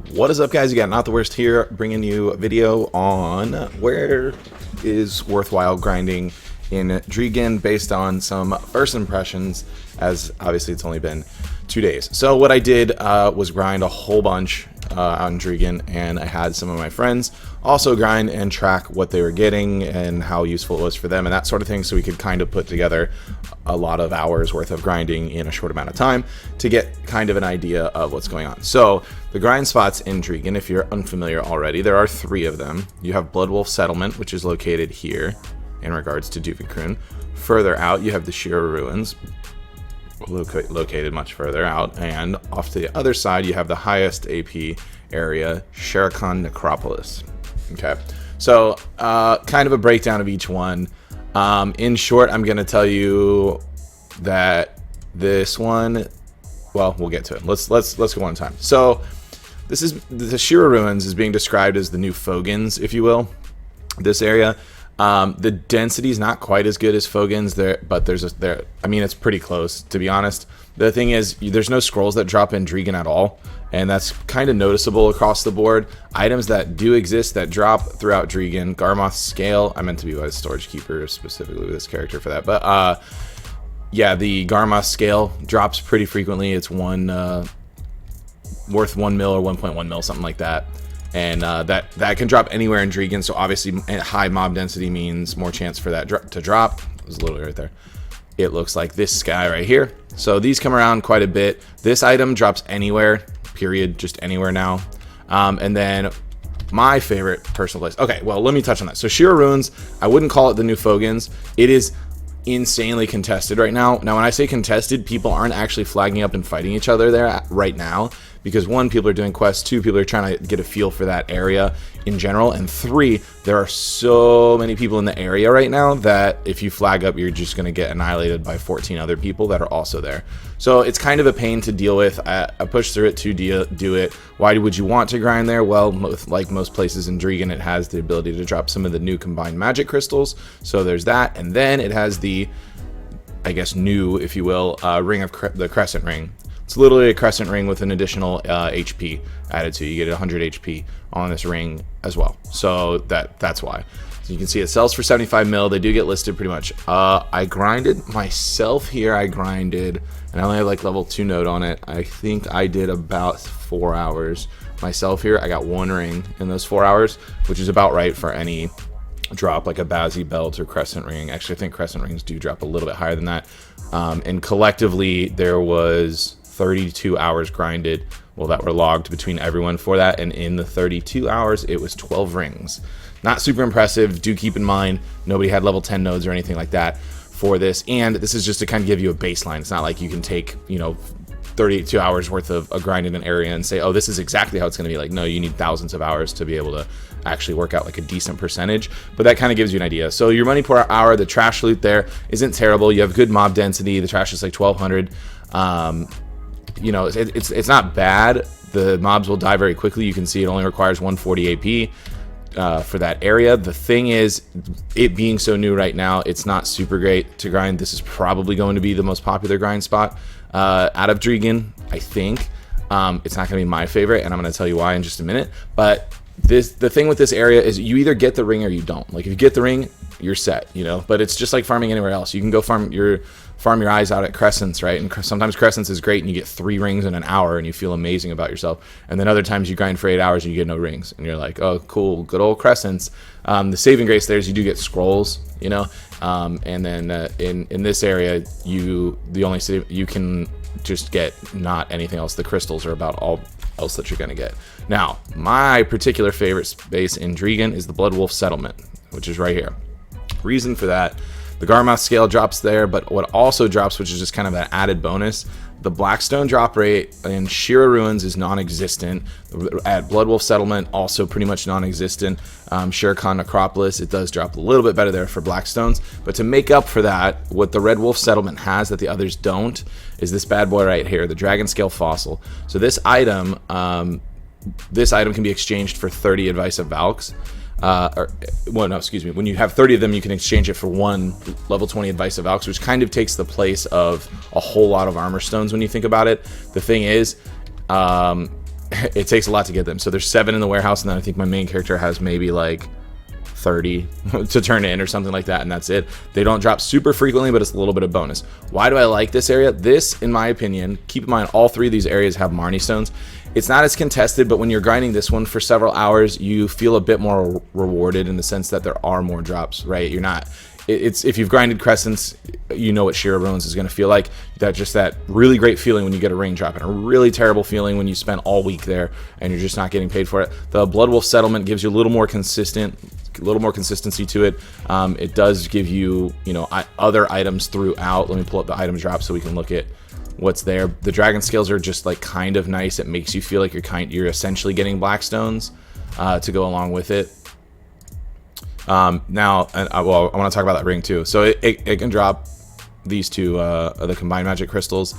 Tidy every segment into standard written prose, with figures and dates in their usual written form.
What is up, guys? You got Not the Worst here, bringing you a video on where is worthwhile grinding in Drieghan based on some first impressions, as obviously it's only been 2 days. So what I did was grind a whole bunch out in Drieghan, and I had some of my friends also grind and track what they were getting and how useful it was for them and that sort of thing, so we could kind of put together a lot of hours worth of grinding in a short amount of time to get kind of an idea of what's going on. So the grind spots in Drieghan, if you're unfamiliar already, there are 3 of them. You have Bloodwolf Settlement, which is located here in regards to Drieghan. Further out, you have the Shira Ruins, located much further out, and off to the other side, you have the highest AP area, Sherakan Necropolis. Okay, so kind of a breakdown of each one. In short, I'm going to tell you that this one, well, we'll get to it. Let's go one time. So this is the Shira Ruins is being described as the new Fogans, if you will. This area, the density is not quite as good as Fogans there, but I mean, it's pretty close, to be honest. The thing is, there's no scrolls that drop in Drieghan at all, and that's kind of noticeable across the board. Items that do exist that drop throughout Drieghan, Garmoth's Scale. I meant to be a storage keeper specifically with this character for that, but yeah, the Garmoth Scale drops pretty frequently. It's worth 1 mil or 1.1 mil, something like that. And that can drop anywhere in Drieghan, so obviously high mob density means more chance for that to drop. There's a little right there. It looks like this guy right here. So these come around quite a bit. This item drops anywhere, period, just anywhere now. And then my favorite personal place. Okay, well, let me touch on that. So Shira Ruins, I wouldn't call it the new Fogans. It is insanely contested right now. Now, when I say contested, people aren't actually flagging up and fighting each other there right now, because 1, people are doing quests, 2, people are trying to get a feel for that area in general, and 3, there are so many people in the area right now that if you flag up, you're just going to get annihilated by 14 other people that are also there. So it's kind of a pain to deal with. I pushed through it to do it. Why would you want to grind there? Well, like most places in Drieghan, it has the ability to drop some of the new combined magic crystals, so there's that, and then it has the, I guess, new, if you will, ring of the Crescent ring. It's literally a Crescent ring with an additional HP added to it. You get 100 HP on this ring as well. So that's why. So you can see it sells for 75 mil. They do get listed pretty much. I grinded myself here. I grinded, and I only have like level 2 node on it. I think I did about 4 hours myself here. I got 1 ring in those 4 hours, which is about right for any drop, like a Bazzi belt or Crescent ring. Actually, I think Crescent rings do drop a little bit higher than that. And collectively, there was 32 hours grinded, well, that were logged between everyone for that, and in the 32 hours it was 12 rings. Not super impressive. Do keep in mind, nobody had level 10 nodes or anything like that for this, and this is just to kind of give you a baseline. It's not like you can take, 32 hours worth of a grind in an area and say, oh, this is exactly how it's going to be. Like, no, you need thousands of hours to be able to actually work out like a decent percentage, but that kind of gives you an idea. So your money per hour, the trash loot there isn't terrible. You have good mob density. The trash is like 1200. It's not bad. The mobs will die very quickly. You can see it only requires 140 AP for that area. The thing is, it being so new right now, it's not super great to grind. This is probably going to be the most popular grind spot out of Drieghan, I think. It's not going to be my favorite, and I'm going to tell you why in just a minute. But the thing with this area is you either get the ring or you don't. Like, if you get the ring, you're set, but it's just like farming anywhere else. You can go farm your eyes out at Crescents, right? And sometimes Crescents is great and you get 3 rings in an hour and you feel amazing about yourself. And then other times you grind for 8 hours and you get no rings and you're like, oh, cool, good old Crescents. The saving grace there is you do get scrolls, and then in this area, you can just get not anything else. The crystals are about all else that you're going to get. Now, my particular favorite space in Drieghan is the Bloodwolf Settlement, which is right here. Reason for that, the Garmoth Scale drops there, but what also drops, which is just kind of an added bonus, the Blackstone drop rate in Shira Ruins is non-existent. At Bloodwolf Settlement, also pretty much non-existent. Sherakan Necropolis, it does drop a little bit better there for Blackstones, but to make up for that, what the Red Wolf Settlement has that the others don't is this bad boy right here, the Dragon Scale Fossil. So this item can be exchanged for 30 Advice of Valks. When you have 30 of them, you can exchange it for 1 level 20 Advice of Valks, which kind of takes the place of a whole lot of armor stones when you think about it. The thing is, it takes a lot to get them. So there's 7 in the warehouse, and then I think my main character has maybe like 30 to turn in or something like that, and that's it. They don't drop super frequently, but it's a little bit of bonus. Why do I like this area? This, in my opinion, keep in mind all 3 of these areas have Marnie stones. It's not as contested, but when you're grinding this one for several hours, you feel a bit more rewarded in the sense that there are more drops, right? You're not, it's if you've grinded Crescents, you know what Sheer Ruins is going to feel like. That really great feeling when you get a ring drop, and a really terrible feeling when you spend all week there and you're just not getting paid for it. The Bloodwolf Settlement gives you a little more consistency to it. It does give you, you know, other items throughout. Let me pull up the item drop so we can look at what's there. The dragon scales are just like kind of nice. It makes you feel like you're essentially getting black stones to go along with it. Now, well, I want to talk about that ring too. So it can drop these 2 the combined magic crystals.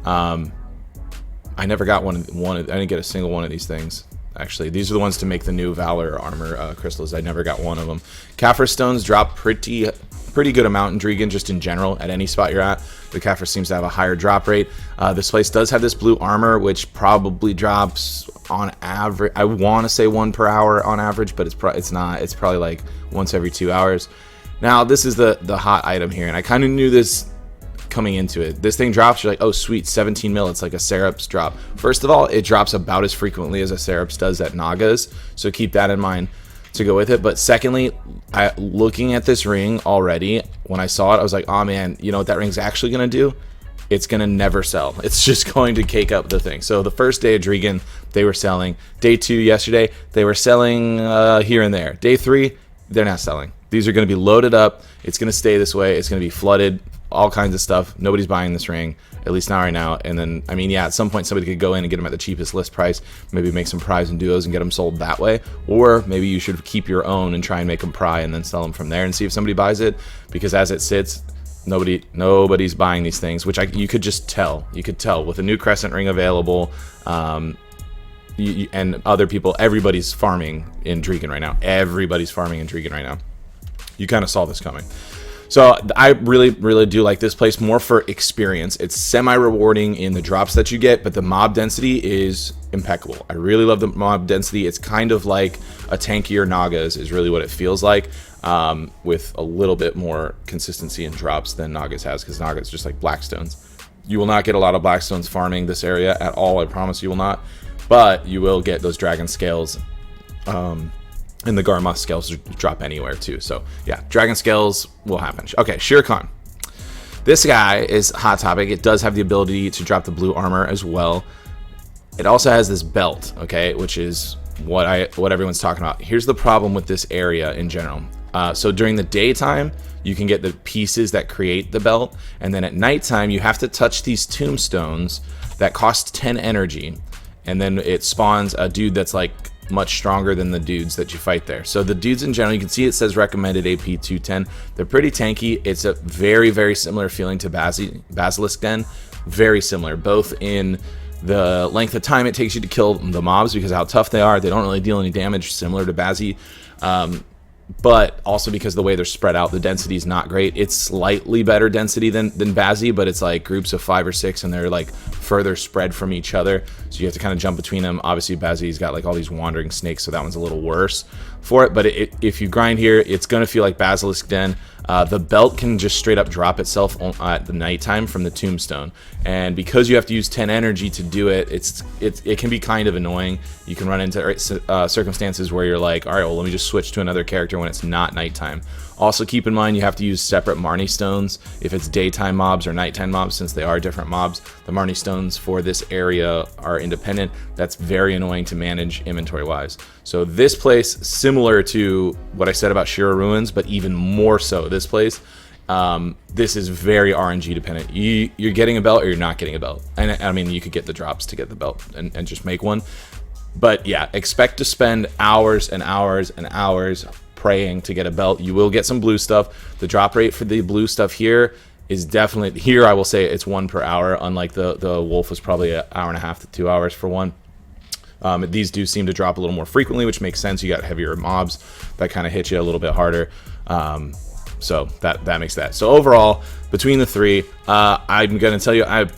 I never got one. I didn't get a single one of these things. Actually, these are the ones to make the new Valor armor crystals. I never got one of them. Khafre Stones drop pretty good amount in Drieghan, just in general, at any spot you're at. The Khafre seems to have a higher drop rate. This place does have this blue armor, which probably drops on average, I want to say 1 per hour on average, but it's not. It's probably like once every 2 hours. Now, this is the hot item here, and I kind of knew this coming into it. This thing drops, you're like, oh sweet, 17 mil, it's like a Seraph's drop. First of all, it drops about as frequently as a Seraph's does at Nagas, so keep that in mind to go with it. But secondly, looking at this ring already, when I saw it, I was like, oh man, you know what that ring's actually gonna do? It's gonna never sell. It's just going to cake up the thing. So the first day of Drieghan, they were selling. Day 2 yesterday, they were selling here and there. Day 3, they're not selling. These are going to be loaded up. It's going to stay this way. It's going to be flooded, all kinds of stuff. Nobody's buying this ring, at least not right now. And then, I mean, yeah, at some point somebody could go in and get them at the cheapest list price, maybe make some pries and duos and get them sold that way. Or maybe you should keep your own and try and make them pry and then sell them from there and see if somebody buys it. Because as it sits, nobody's buying these things, which you could just tell. You could tell with a new Crescent ring available, and other people, everybody's farming in Drieghan right now. Everybody's farming in Drieghan right now. You kind of saw this coming. So I really do like this place more for experience. It's semi-rewarding in the drops that you get, but the mob density is impeccable. I really love the mob density. It's kind of like a tankier Nagas is really what it feels like, with a little bit more consistency in drops than Nagas has, because Nagas just like Blackstones. You will not get a lot of Blackstones farming this area at all, I promise you will not. But you will get those dragon scales, and the Garmoth scales drop anywhere too. So yeah, dragon scales will happen. Okay, Shere Khan. This guy is hot topic. It does have the ability to drop the blue armor as well. It also has this belt, okay, which is what everyone's talking about. Here's the problem with this area in general. So during the daytime, you can get the pieces that create the belt, and then at nighttime, you have to touch these tombstones that cost 10 energy. And then it spawns a dude that's like much stronger than the dudes that you fight there. So the dudes in general, you can see it says recommended AP 210. They're pretty tanky. It's a very similar feeling to Basilisk Den. Very similar, both in the length of time it takes you to kill the mobs because of how tough they are. They don't really deal any damage, similar to Bazzy. But also because the way they're spread out, the density is not great. It's slightly better density than Bazzy, but it's like groups of 5 or 6, and they're like further spread from each other. So you have to kind of jump between them. Obviously, Bazzy's got like all these wandering snakes, so that one's a little worse for it. But if you grind here, it's going to feel like Basilisk Den. The belt can just straight up drop itself at the nighttime from the tombstone, and because you have to use 10 energy to do it, it can be kind of annoying. You can run into circumstances where you're like, all right, well, let me just switch to another character when it's not nighttime. Also, keep in mind you have to use separate Marnie stones if it's daytime mobs or nighttime mobs, since they are different mobs. The Marnie stones for this area are independent. That's very annoying to manage inventory-wise. So this place, similar to what I said about Sheer Ruins, but even more so this place, this is very RNG dependent. You're getting a belt or you're not getting a belt. And I mean, you could get the drops to get the belt and just make one. But yeah, expect to spend hours and hours and hours praying to get a belt. You will get some blue stuff. The drop rate for the blue stuff here is definitely, here I will say it's 1 per hour, unlike the wolf was probably an hour and a half to 2 hours for one. These do seem to drop a little more frequently, which makes sense. You got heavier mobs that kind of hit you a little bit harder. So that makes that. So overall, between the three, I'm going to tell you, I'm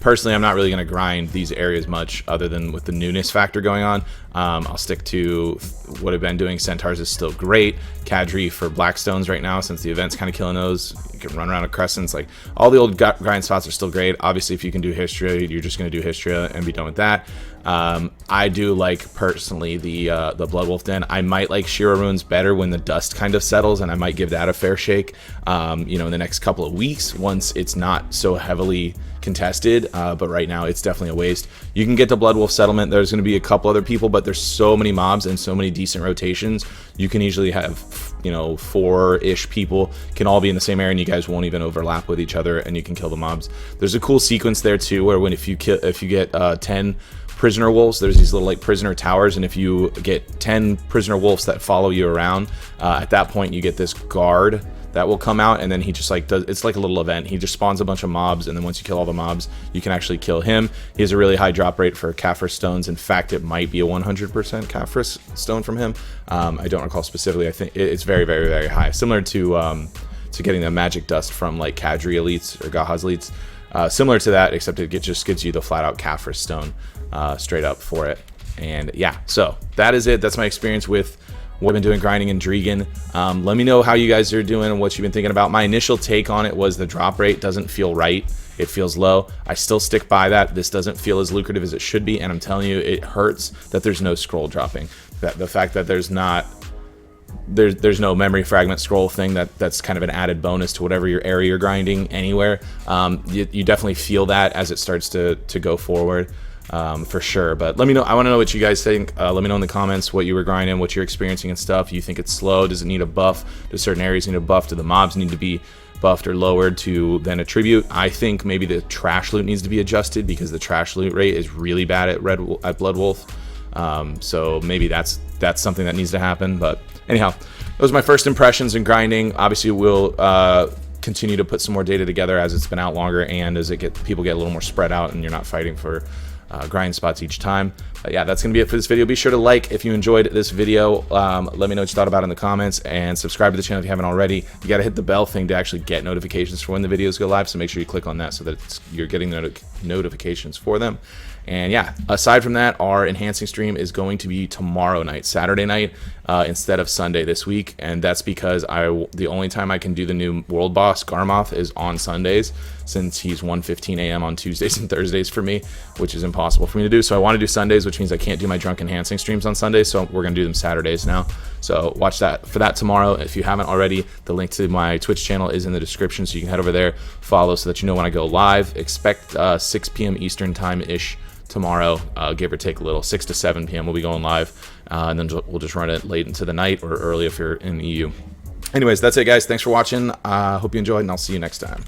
not really going to grind these areas much other than with the newness factor going on. I'll stick to what I've been doing. Centaurs is still great. Khafre for Blackstones right now, since the event's kind of killing those. You can run around with Crescents. Like, all the old grind spots are still great. Obviously, if you can do Hystria, you're just going to do Hystria and be done with that. I do like, personally, the Blood Wolf Den. I might like Shira Runes better when the dust kind of settles, and I might give that a fair shake, you know, in the next couple of weeks once it's not so heavily contested, but right now it's definitely a waste. You can get to Blood Wolf Settlement. There's going to be a couple other people, but there's so many mobs and so many decent rotations. You can easily have, you know, 4-ish people can all be in the same area, and you guys won't even overlap with each other, and you can kill the mobs. There's a cool sequence there too, where if you get 10 prisoner wolves, there's these little like prisoner towers, and if you get 10 prisoner wolves that follow you around, at that point you get this guard that will come out, and then he just like does, it's like a little event. He just spawns a bunch of mobs, and then once you kill all the mobs, you can actually kill him. He has a really high drop rate for Khafre Stones. In fact, it might be a 100% Khafre Stone from him. I don't recall specifically. I think it's very, very, very high, similar to getting the magic dust from like Kadri elites or Gaha's elites. Similar to that, except it just gives you the flat out Khafre Stone straight up for it. And yeah, so that is it. That's my experience with what I've been doing grinding in Drieghan. Let me know how you guys are doing and what you've been thinking about. My initial take on it was the drop rate doesn't feel right. It feels low. I still stick by that. This doesn't feel as lucrative as it should be, and I'm telling you, it hurts that there's no scroll dropping. That the fact that there's no memory fragment scroll thing that's kind of an added bonus to whatever your area you're grinding anywhere. You definitely feel that as it starts to go forward. For sure. But let me know. I want to know what you guys think. Let me know in the comments what you were grinding, what you're experiencing and stuff. You think it's slow? Does it need a buff? Do certain areas need a buff? Do the mobs need to be buffed or lowered to then attribute? I think maybe the trash loot needs to be adjusted, because the trash loot rate is really bad at Blood Wolf. So maybe that's something that needs to happen. But anyhow, those are my first impressions in grinding. Obviously, we'll continue to put some more data together as it's been out longer, and as people get a little more spread out, and you're not fighting for grind spots each time. But yeah, that's gonna be it for this video. Be sure to like if you enjoyed this video. Let me know what you thought about it in the comments, and subscribe to the channel if you haven't already. You got to hit the bell thing to actually get notifications for when the videos go live, so make sure you click on that so that you're getting the notifications for them. And yeah, aside from that, our enhancing stream is going to be tomorrow night, Saturday night, instead of Sunday this week. And that's because the only time I can do the new world boss, Garmoth, is on Sundays, since he's 1:15 a.m. on Tuesdays and Thursdays for me, which is impossible for me to do. So I want to do Sundays, which means I can't do my drunk enhancing streams on Sundays. So we're going to do them Saturdays now. So watch that for that tomorrow. If you haven't already, the link to my Twitch channel is in the description, so you can head over there, follow, so that you know when I go live. Expect 6 p.m. Eastern time-ish tomorrow, give or take a little. 6 to 7 p.m. we'll be going live, and then we'll just run it late into the night or early if you're in the EU. Anyways, that's it, guys. Thanks for watching. Hope you enjoyed, and I'll see you next time.